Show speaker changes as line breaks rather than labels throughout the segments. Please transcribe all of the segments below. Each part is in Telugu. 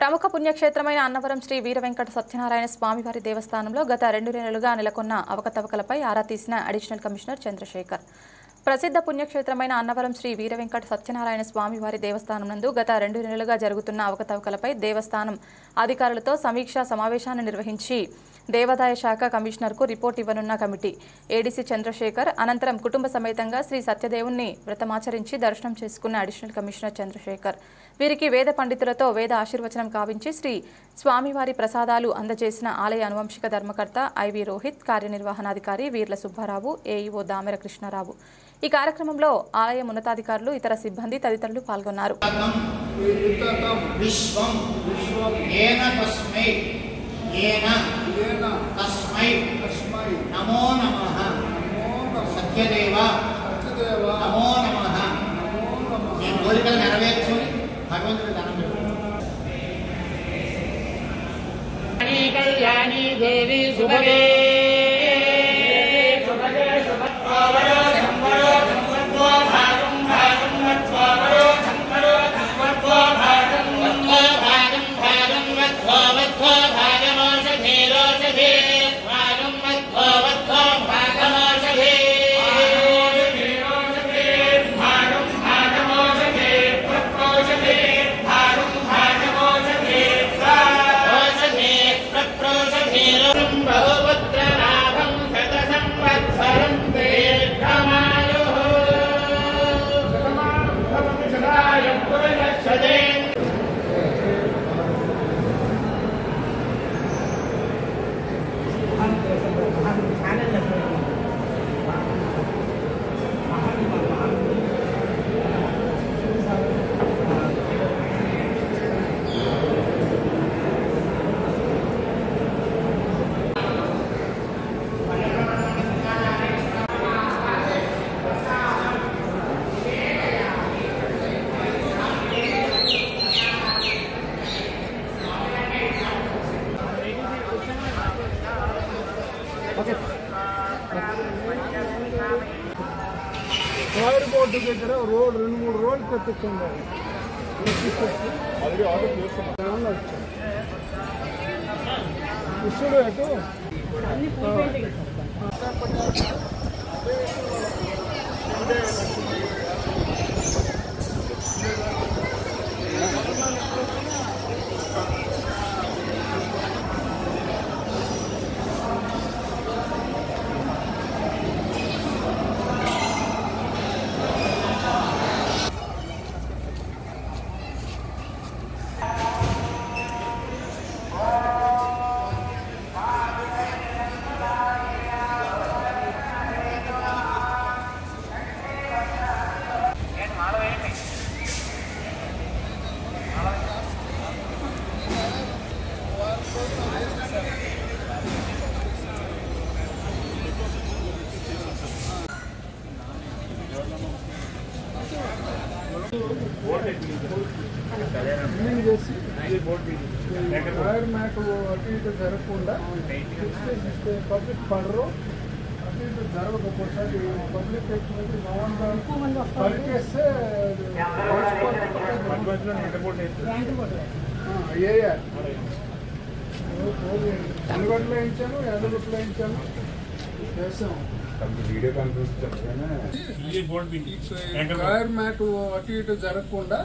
ప్రముఖ పుణ్యక్షేత్రమైన అన్నవరం శ్రీ వీరవెంకట సత్యనారాయణ స్వామివారి దేవస్థానంలో గత 2 నెలలుగా నెలకొన్న అవకతవకలపై ఆరా తీసిన అడిషనల్ కమిషనర్ చంద్రశేఖర్. ప్రసిద్ధ పుణ్యక్షేత్రమైన అన్నవరం శ్రీ వీరవెంకట సత్యనారాయణ స్వామివారి దేవస్థానం నందు గత 2 నెలలుగా జరుగుతున్న అవకతవకలపై దేవస్థానం అధికారులతో సమీక్షా సమావేశాన్ని నిర్వహించి దేవాదాయ శాఖ కమిషనర్కు రిపోర్ట్ ఇవ్వనున్న కమిటీ ఏడీసీ చంద్రశేఖర్ అనంతరం కుటుంబ సమేతంగా శ్రీ సత్యదేవుని వ్రతమాచరించి దర్శనం చేసుకున్న అడిషనల్ కమిషనర్ చంద్రశేఖర్ వీరికి వేద పండితులతో వేద ఆశీర్వచనం కావించి శ్రీ స్వామివారి ప్రసాదాలు అందజేసిన ఆలయ అనువంశిక ధర్మకర్త ఐవి రోహిత్, కార్యనిర్వహణాధికారి వీర్ల సుబ్బారావు, ఏఈఓ దామెర కృష్ణారావు. ఈ కార్యక్రమంలో ఆలయ ఉన్నతాధికారులు, ఇతర సిబ్బంది తదితరులు పాల్గొన్నారు.
నమో నమః సత్యదేవ నమో నమః. ఈ కోరికలు నెరవేర్చుని భగవంతుడి ధనం కళ్యాణి దేవి శుభగే
ఫైర్ బోర్డు దగ్గర రోడ్ 2-3 రోడ్లు కట్టించండి. ఇసుడు ఎటు ఫైర్ మ్యాట్ అటు ఇటు జరగకుండా ఇస్తే పబ్లిక్ పడరు. అటు ఇటు జరగదు. ఒక్కోసారి పబ్లిక్ ఎక్కువ పరిచేస్తే ఎనగొట్లో వేయించాను, ఎదగొట్లో వేయించాను చేసాం. ఫైర్ మ్యాట్ అటు ఇటు జరగకుండా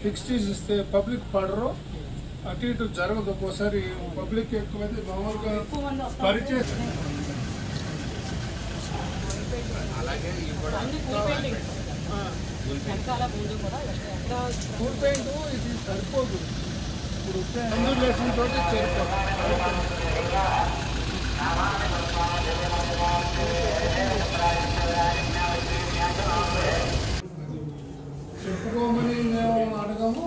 ఫిక్స్ చేసి ఇస్తే పబ్లిక్ పడరు. అటు ఇటు జరగదు. ఒక్కోసారి పబ్లిక్ ఎక్కువైతే మామూలుగా పరిచయం. ఫుల్ పెయింట్ ఇది సరిపోదు. ఇప్పుడు ఇన్సులేషన్ తోటి సరిపోదు. చెప్పుకోమని మేము అడగము.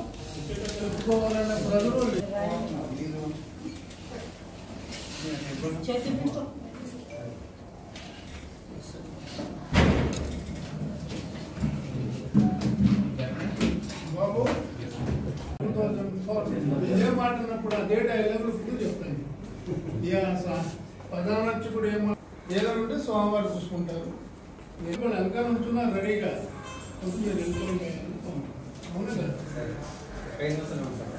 చెప్పుకోవాలనే ప్రజలు బాబు 2004 ఇదే మాట ఉన్నప్పుడు ఆ డేట్ అవైలబుల్ చెప్తాను. ప్రధానర్చకుడు ఏదైనా ఉంటే స్వామివారు చూసుకుంటారు. నేను వెనకాల ఉంటున్నా రెడీగా అవును కదా.